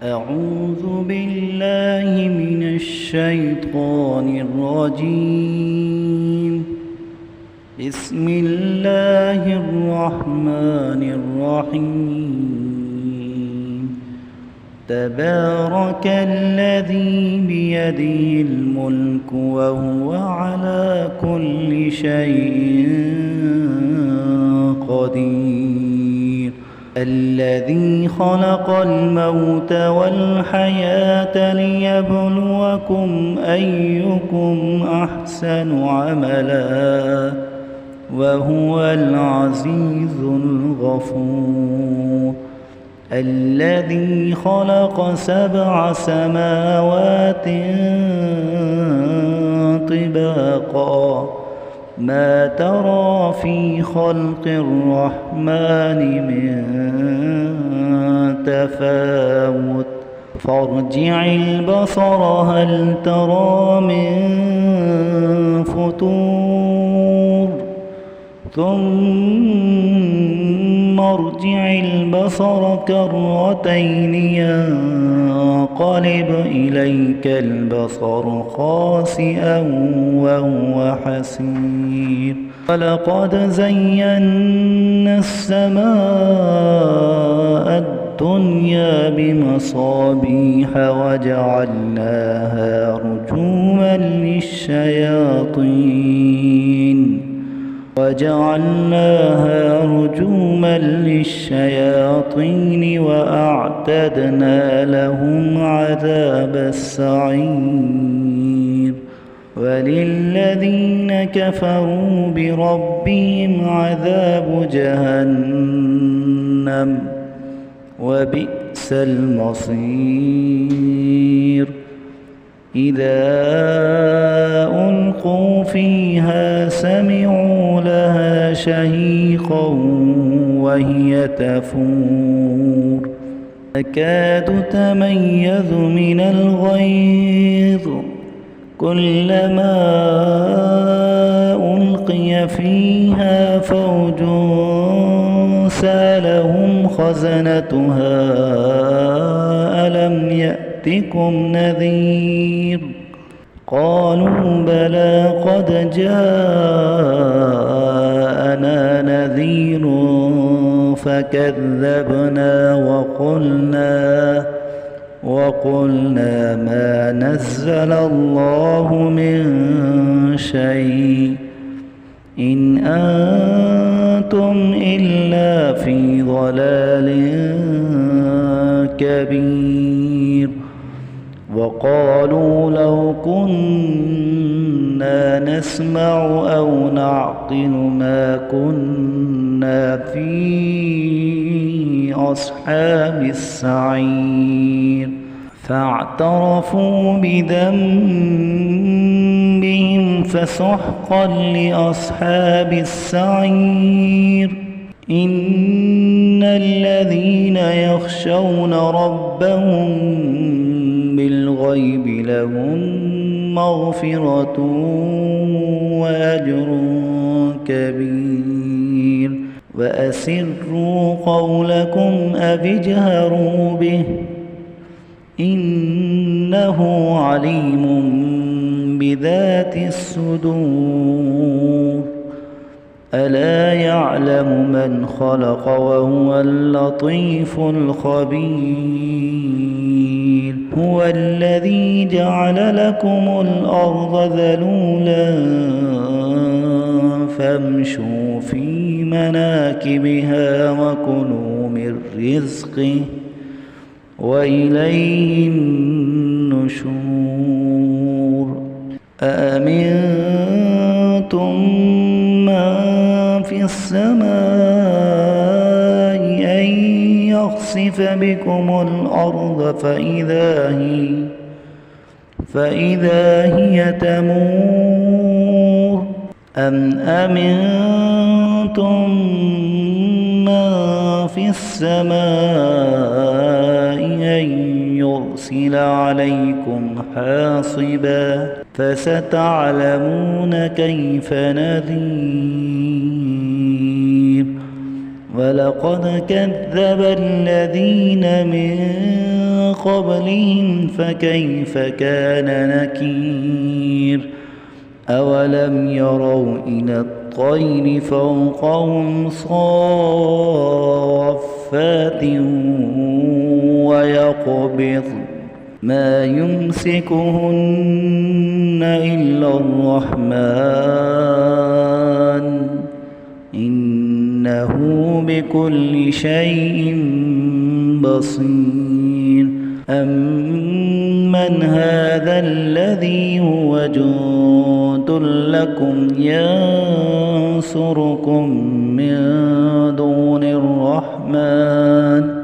أعوذ بالله من الشيطان الرجيم. بسم الله الرحمن الرحيم. تبارك الذي بيده الملك وهو على كل شيء قدير. الذي خلق الموت والحياة ليبلوكم أيكم أحسن عملا وهو العزيز الغفور. الذي خلق 7 سماوات طباقا ما ترى في خلق الرحمن من تفاوت فارجع البصر هل ترى من فطور ثم ارجع البصر كرتين ينقلب إليك البصر خاسئا وهو حسير. ولقد زينا السماء الدنيا بمصابيح وجعلناها رجوما للشياطين وأعتدنا لهم عذاب السعير. وللذين كفروا بربهم عذاب جهنم وبئس المصير. إذا ألقوا فيها سمعوا لها شهيقا وهي تفور تكاد تميز من الغيظ كلما ألقي فيها فوج سألهم خزنتها ألم يأتكم نذير قالوا بلى قد جاءنا نذير فكذبنا وقلنا ما نزل الله من شيء إن أنتم إلا في ضلال كبير. وقالوا لو كنا نسمع أو نعقل ما كنا في أصحاب السعير. فاعترفوا بذنبهم فسحقا لأصحاب السعير. إن الذين يخشون ربهم بالغيب لهم مغفرة وأجر كبير. وأسروا قولكم أو اجهروا به إنه عليم بذات الصدور. ألا يعلم من خلق وهو اللطيف الخبير. هو الذي جعل لكم الأرض ذلولا فامشوا في مناكبها وكلوا من رزقه وإليه النشور. أأمنتم من في السماء أن يخسف بكم الأرض فإذا هي تمور أم أمنتم من في السماء أن يرسل عليكم حاصبا فستعلمون كيف نذير. ولقد كذب الذين من قبلهم فكيف كان نكير أولم يروا إلى الطير فوقهم صافات ويقبض ما يمسكهن إلا الرحمن إنه بكل شيء بصير أمن هذا الذي هو جند لكم ينصركم من دون الرحمن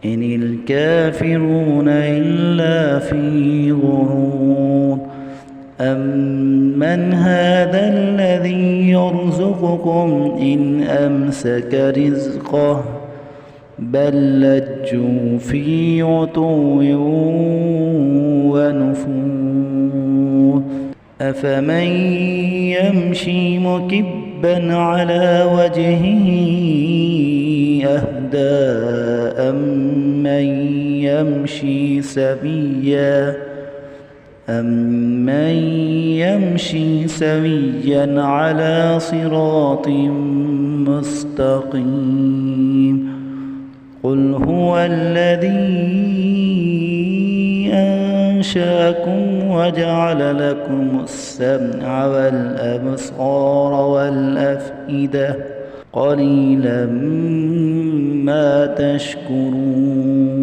إن الكافرون إلا في غرور أمن هذا الذي يرزقكم إن أمسك رزقه بل لجوا في عتو ونفور أفمن يمشي مكبا على وجهه أهدى أمن يمشي سويا على صراط مستقيم قل هو الذي أنشأكم وجعل لكم السمع والأبصار والأفئدة قليلا ما تشكرون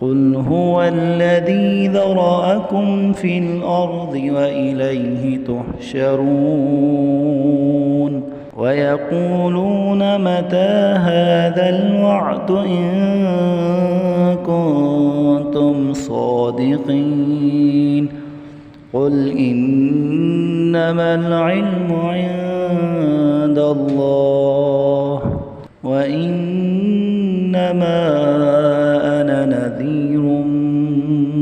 قل هو الذي ذرأكم في الأرض وإليه تحشرون ويقولون متى هذا الوعد إن كنتم صادقين قل إنما العلم عند الله وإنما أنا نذير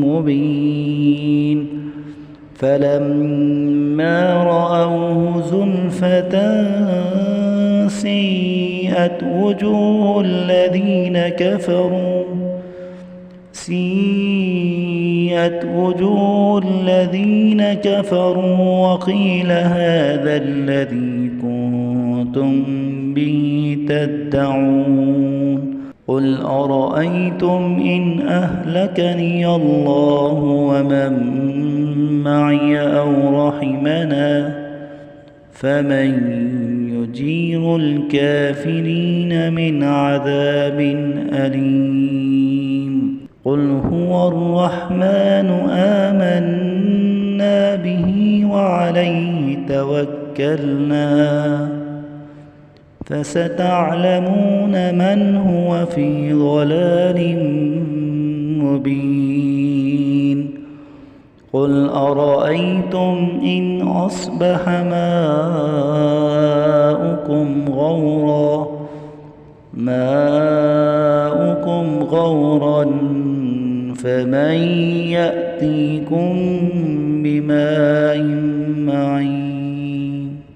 مبين فلما رأوه زلفة سيئت وجوه الذين كفروا وقيل هذا الذي كنتم به تدعون قل أرأيتم إن أهلكني الله ومن معي أو رحمنا فمن يجير الكافرين من عذاب أليم قل هو الرحمن آمنا به وعليه توكلنا فستعلمون من هو في ضلال مبين قل أرأيتم إن أصبح ماؤكم غورا فمن يأتيكم بماء